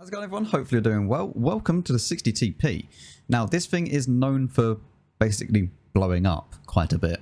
How's it going, everyone? Hopefully you're doing well. Welcome to the 60TP. Now, this thing is known for basically blowing up quite a bit.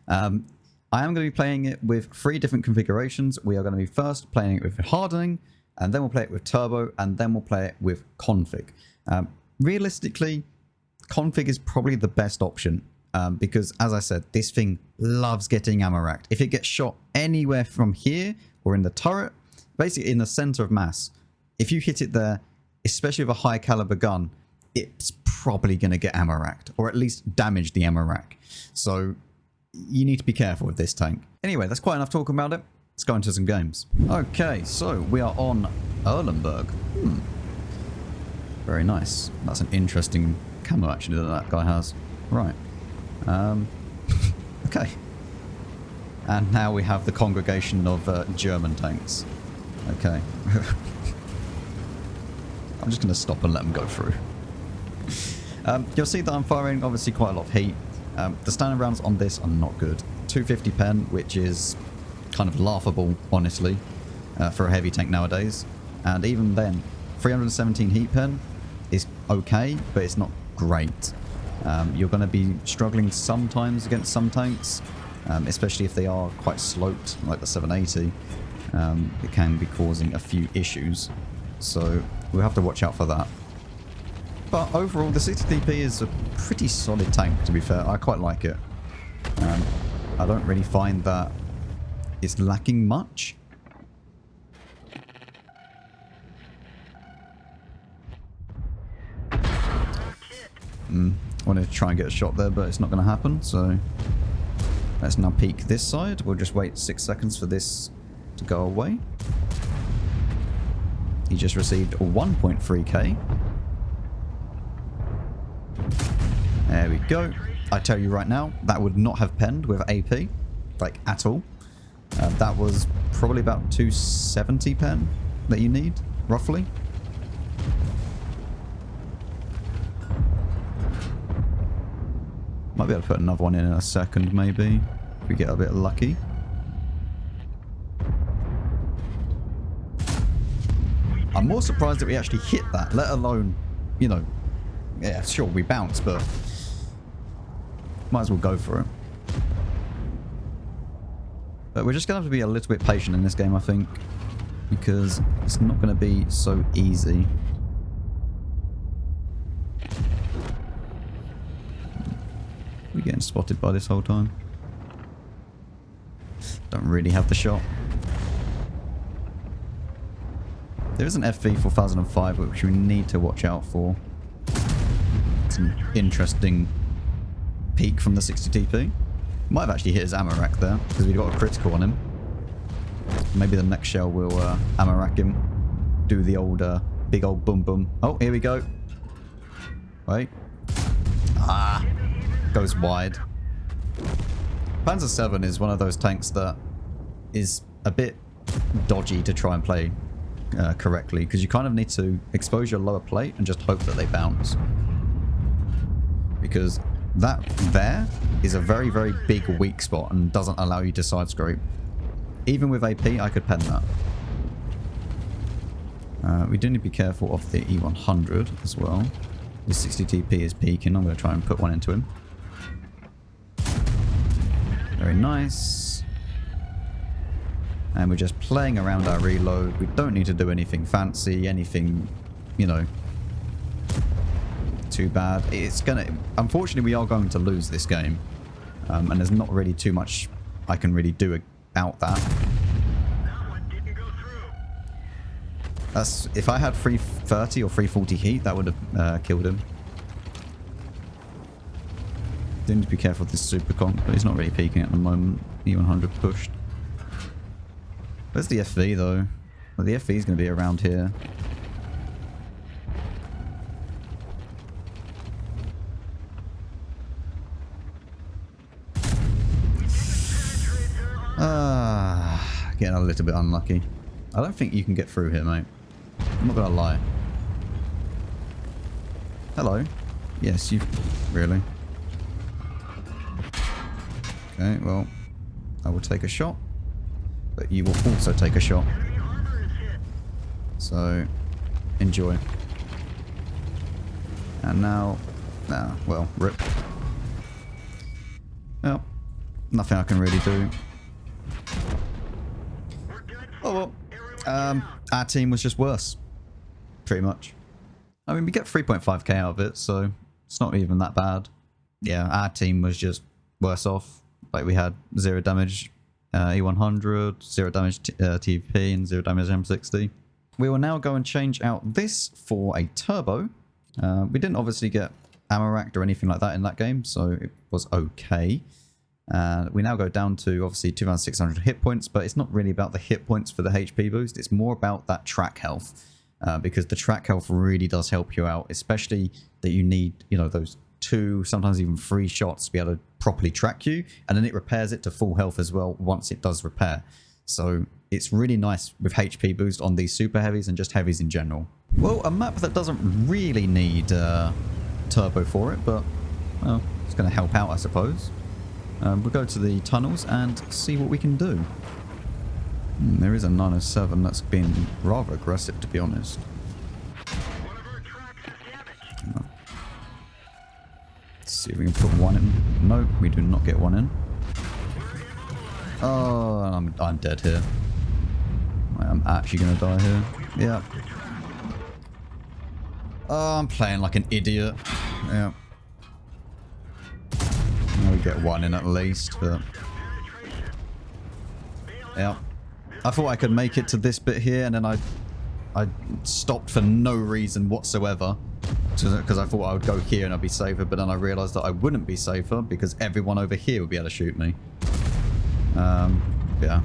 I am going to be playing it with 3 different configurations. We are going to be first playing it with hardening, and then we'll play it with turbo, and then we'll play it with config. Realistically, config is probably the best option because, as I said, this thing loves getting ammo racked. If it gets shot anywhere from here or in the turret, basically in the center of mass, if you hit it there, especially with a high caliber gun, it's probably going to get ammo racked, or at least damage the ammo rack. So you need to be careful with this tank. Anyway, that's quite enough talking about it. Let's go into some games. Okay, so we are on Erlenberg. Very nice. That's an interesting camo actually that guy has. Right. Okay. And now we have the congregation of German tanks. Okay. I'm just going to stop and let them go through. You'll see that I'm firing obviously quite a lot of heat. The standard rounds on this are not good. 250 pen, which is kind of laughable, honestly, for a heavy tank nowadays. And even then, 317 heat pen is okay, but it's not great. You're going to be struggling sometimes against some tanks, especially if they are quite sloped, like the 780. It can be causing a few issues. So we'll have to watch out for that. But overall, the 60TP is a pretty solid tank, to be fair. I quite like it. I don't really find that it's lacking much. I wanted to try and get a shot there, but it's not going to happen. So let's now peek this side. We'll just wait 6 seconds for this to go away. He just received a 1.3k. There we go. I tell you right now, that would not have penned with AP, like at all. That was probably about 270 pen that you need, roughly. Might be able to put another one in a second, maybe, if we get a bit lucky. I'm more surprised that we actually hit that, let alone, you know, yeah, sure, we bounce, but might as well go for it. But we're just going to have to be a little bit patient in this game, I think, because it's not going to be so easy. We're getting spotted by this whole time. Don't really have the shot. There is an FV 4005 which we need to watch out for. Some interesting peak from the 60TP. Might have actually hit his ammo rack there because we got a critical on him. Maybe the next shell will ammo rack him. Do the old big old boom boom. Oh, here we go. Wait. Ah. Goes wide. Panzer 7 is one of those tanks that is a bit dodgy to try and play correctly, because you kind of need to expose your lower plate and just hope that they bounce, because that there is a very, very big weak spot and doesn't allow you to side scrape. Even with AP, I could pen that. We do need to be careful of the E100 as well. The 60TP is peaking. I'm going to try and put one into him. Very nice. And we're just playing around our reload. We don't need to do anything fancy, anything, you know, too bad. It's gonna... Unfortunately, we are going to lose this game. And there's not really too much I can really do about that. That's... If I had 330 or 340 heat, that would have killed him. Do need to be careful with this super conk, but he's not really peaking at the moment. E100 pushed. Where's the FV though? Well, the FV is going to be around here. Getting a little bit unlucky. I don't think you can get through here, mate. I'm not going to lie. Hello. Yes, you... Really? Okay, well, I will take a shot. But you will also take a shot. So enjoy. And now, well, rip. Well, nothing I can really do. Oh well, our team was just worse, pretty much. I mean, we get 3.5k out of it, so it's not even that bad. Yeah, our team was just worse off. Like, we had 0 damage E100, 0 damage TP, and 0 damage M60. We will now go and change out this for a turbo. We didn't obviously get ammo racked or anything like that in that game, so it was okay. We now go down to obviously 2,600 hit points, but it's not really about the hit points for the HP boost. It's more about that track health, because the track health really does help you out, especially that you need, you know, those 2, sometimes even 3 shots to be able to properly track you, and then it repairs it to full health as well once it does repair. So it's really nice with HP boost on these super heavies and just heavies in general. Well, a map that doesn't really need turbo for it, but well, it's going to help out, I suppose. We'll go to the tunnels and see what we can do. There is a 907 that's been rather aggressive, to be honest. Let's see if we can put one in. No, we do not get one in. Oh, I'm dead here. I'm actually going to die here. Yeah. Oh, I'm playing like an idiot. Yeah. We get one in at least, but yeah. I thought I could make it to this bit here, and then I stopped for no reason whatsoever, because I thought I would go here and I'd be safer, but then I realised that I wouldn't be safer because everyone over here would be able to shoot me. Yeah,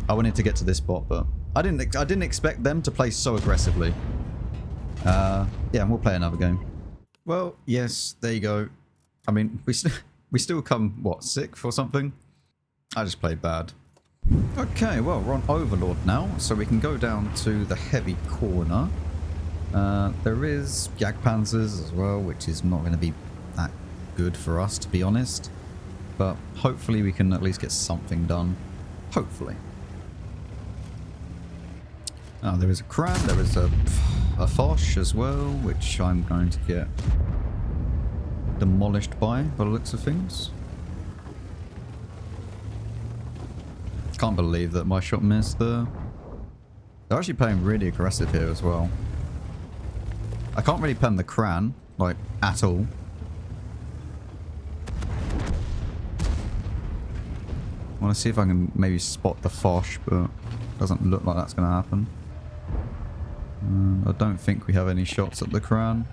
I wanted to get to this spot, but I didn't expect them to play so aggressively. Yeah, we'll play another game. Well, yes, there you go. I mean, we still come, what, 6th or something? I just played bad. Okay, well, we're on Overlord now, so we can go down to the heavy corner. There is Jagdpanzers as well, which is not going to be that good for us, to be honest. But hopefully we can at least get something done. Hopefully. Oh, there is a Cran, there is a Foch as well, which I'm going to get demolished by the looks of things. Can't believe that my shot missed there. They're actually playing really aggressive here as well. I can't really pen the Cran, like, at all. I want to see if I can maybe spot the Foch, but it doesn't look like that's going to happen. I don't think we have any shots at the Cran.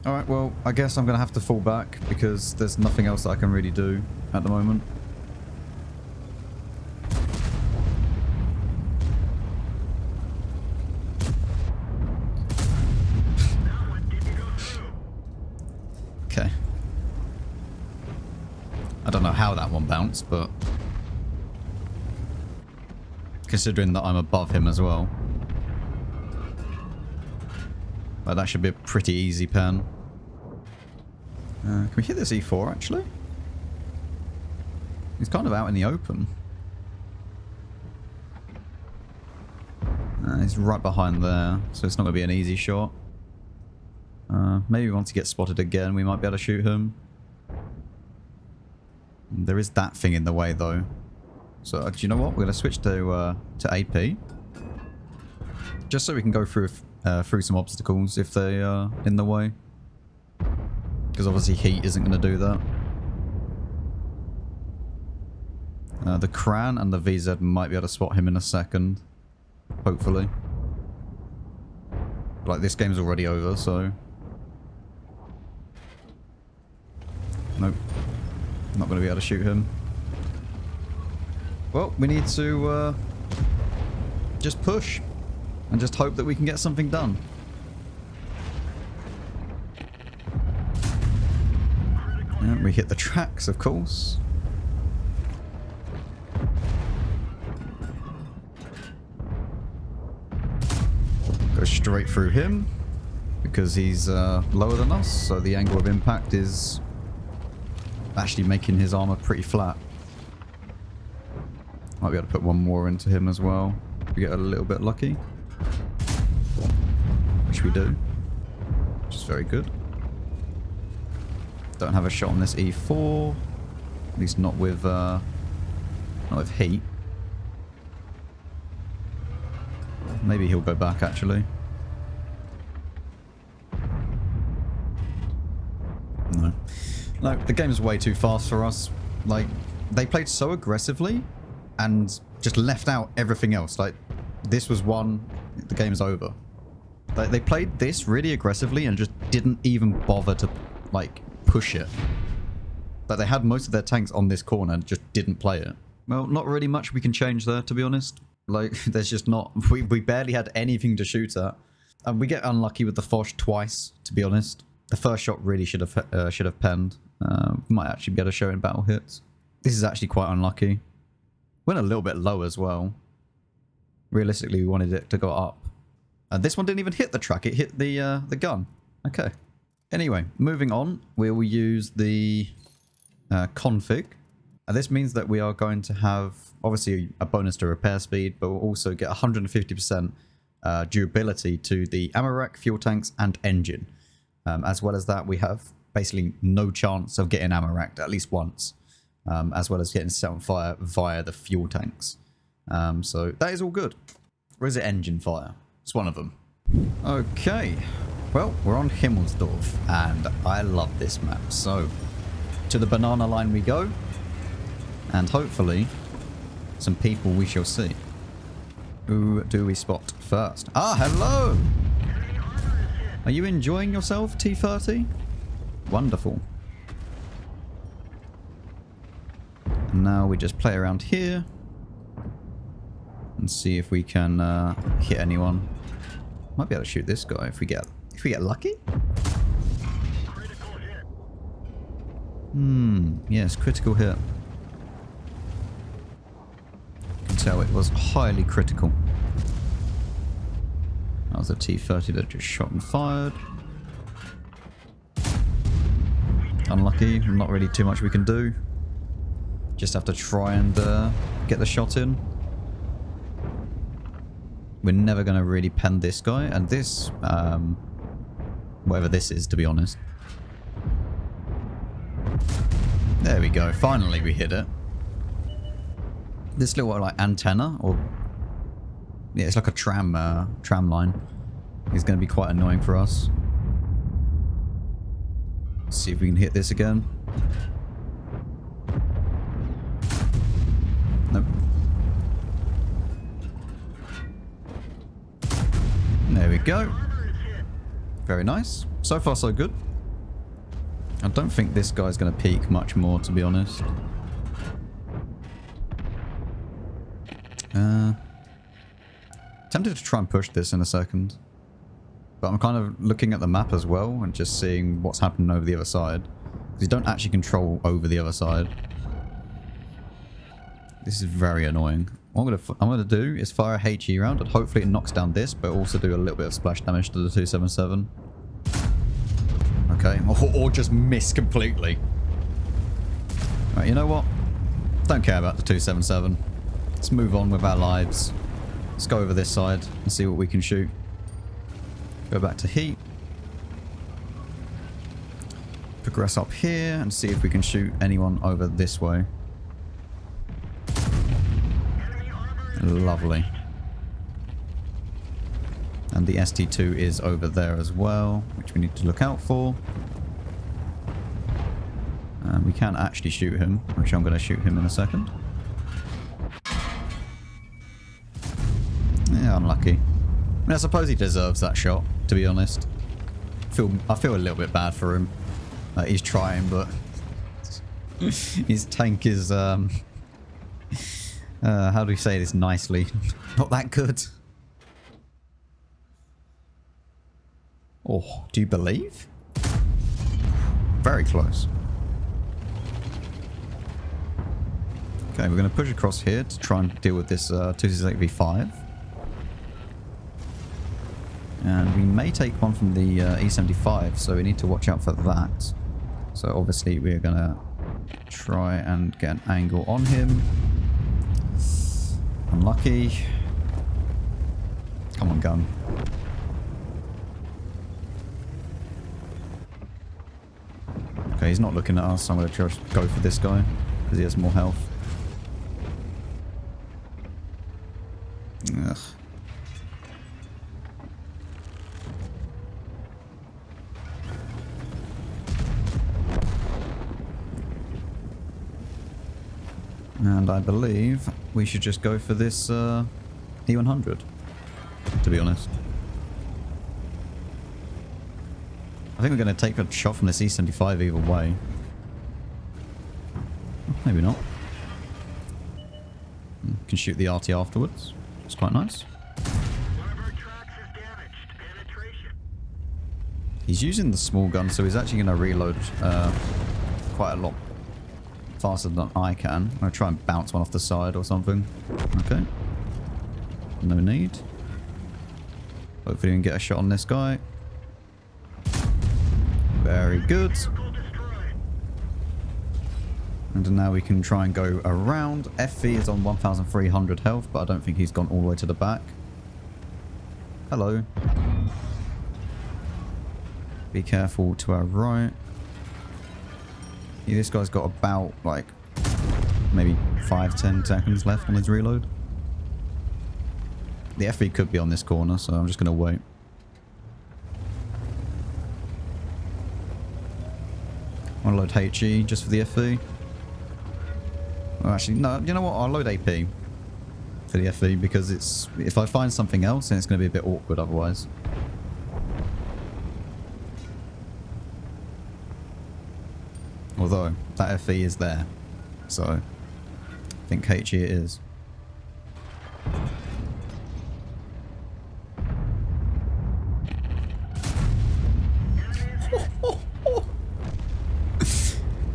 Alright, well, I guess I'm going to have to fall back because there's nothing else that I can really do at the moment. Okay. I don't know how that one bounced, but considering that I'm above him as well. But that should be a pretty easy pen. Can we hit this E4 actually? He's kind of out in the open. He's right behind there, so it's not going to be an easy shot. Maybe once he gets spotted again, we might be able to shoot him. There is that thing in the way though. So do you know what? We're going to switch to AP. Just so we can go through some obstacles if they are in the way. Because obviously heat isn't going to do that. The Cran and the VZ might be able to spot him in a second. Hopefully. Like, this game's already over, so... Nope. Not going to be able to shoot him. Well, we need to just push. And just hope that we can get something done. And we hit the tracks, of course. Go straight through him. Because he's lower than us, so the angle of impact is actually making his armor pretty flat. Might be able to put one more into him as well. We get a little bit lucky. which we do. Which is very good. Don't have a shot on this E4. At least not with heat. Maybe he'll go back, actually. No. No, the game's way too fast for us. Like, they played so aggressively and just left out everything else. Like, this was one, the game's over. Like, they played this really aggressively and just didn't even bother to, like, push it. Like, they had most of their tanks on this corner and just didn't play it. Well, not really much we can change there, to be honest. Like, there's just not... We barely had anything to shoot at. And we get unlucky with the Foch twice, to be honest. The first shot really should have penned. Might actually be able to show in battle hits. This is actually quite unlucky. Went a little bit low as well. Realistically, we wanted it to go up. This one didn't even hit the track. It hit the gun. Okay. Anyway, moving on. We will use the config. And this means that we are going to have, obviously, a bonus to repair speed, but we'll also get 150% durability to the ammo rack, fuel tanks, and engine. As well as that, we have basically no chance of getting ammo racked at least once, as well as getting set on fire via the fuel tanks. So that is all good. Or is it engine fire? It's one of them. Okay. Well, we're on Himmlesdorf, and I love this map. So, to the banana line we go. And hopefully, some people we shall see. Who do we spot first? Ah, hello! Are you enjoying yourself, T30? Wonderful. And now we just play around here. And see if we can hit anyone. Might be able to shoot this guy if we get lucky. Yes, critical hit. Tell it was highly critical. That was a T30 that just shot and fired. Unlucky, not really too much we can do. Just have to try and get the shot in. We're never going to really pen this guy, and this, whatever this is, to be honest. There we go, finally we hit it. This little like antenna, or yeah, it's like a tram line. Is going to be quite annoying for us. Let's see if we can hit this again. Nope. There we go. Very nice. So far, so good. I don't think this guy's going to peak much more, to be honest. Tempted to try and push this in a second. But I'm kind of looking at the map as well and just seeing what's happening over the other side. Because you don't actually control over the other side. This is very annoying. What I'm gonna do is fire a HE round and hopefully it knocks down this, but also do a little bit of splash damage to the 277. Okay, or just miss completely. Right, you know what? Don't care about the 277. Let's move on with our lives. Let's go over this side and see what we can shoot. Go back to heat. Progress up here and see if we can shoot anyone over this way. Lovely. And the ST2 is over there as well, which we need to look out for. And we can actually shoot him, which I'm going to shoot him in a second. Yeah, unlucky. I mean, I suppose he deserves that shot, to be honest. I feel a little bit bad for him. He's trying, but his tank is, how do we say this nicely? Not that good. Oh, do you believe? Very close. Okay, we're going to push across here to try and deal with this 268v5. And we may take one from the E75, so we need to watch out for that. So obviously we're going to try and get an angle on him. Unlucky. Come on, gun. Okay, he's not looking at us, so I'm going to just go for this guy because he has more health. Ugh. And I believe we should just go for this E100, to be honest. I think we're going to take a shot from this E75 either way. Maybe not. Can shoot the RT afterwards. It's quite nice. He's using the small gun, so he's actually going to reload quite a lot faster than I can. I'm going to try and bounce one off the side or something. Okay. No need. Hopefully we can get a shot on this guy. Very good. And now we can try and go around. FV is on 1,300 health, but I don't think he's gone all the way to the back. Hello. Be careful to our right. Yeah, this guy's got about, like, maybe 5-10 seconds left on his reload. The FV could be on this corner, so I'm just going to wait. I'll load HE just for the FV. Well, actually, no, you know what? I'll load AP for the FV because it's, if I find something else, then it's going to be a bit awkward otherwise. Although, that FE is there. So, I think HE it is.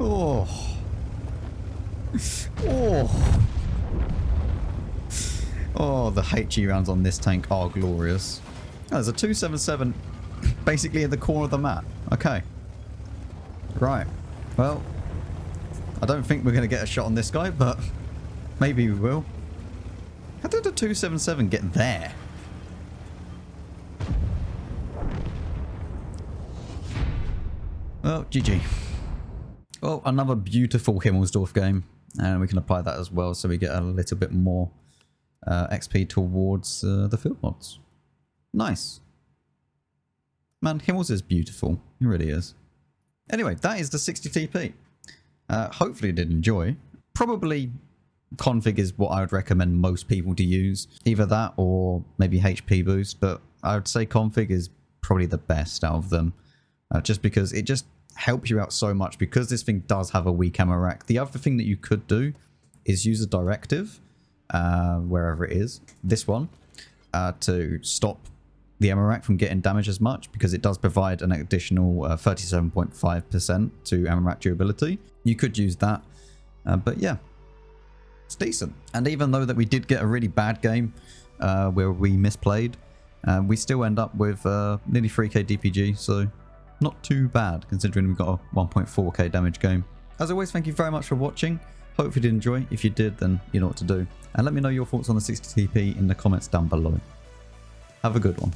Oh. Oh. Oh, the HE rounds on this tank are glorious. Oh, there's a 277 basically at the corner of the map. Okay. Right. Well, I don't think we're going to get a shot on this guy, but maybe we will. How did the 277 get there? Well, GG. Well, another beautiful Himmlesdorf game, and we can apply that as well, so we get a little bit more XP towards the field mods. Nice. Man, Himmels is beautiful. He really is. Anyway, that is the 60TP. Hopefully you did enjoy. Probably config is what I would recommend most people to use. Either that or maybe HP boost, but I would say config is probably the best out of them. Just because it just helps you out so much, because this thing does have a weak ammo rack. The other thing that you could do is use a directive, wherever it is, this one, to stop the ammo rack from getting damaged as much, because it does provide an additional 37.5% to ammo rack durability. You could use that, but yeah, it's decent. And even though that we did get a really bad game where we misplayed, we still end up with nearly 3k DPG, so not too bad considering we've got a 1.4k damage game. As always, thank you very much for watching. Hope you did enjoy. If you did, then you know what to do. And let me know your thoughts on the 60TP in the comments down below. Have a good one.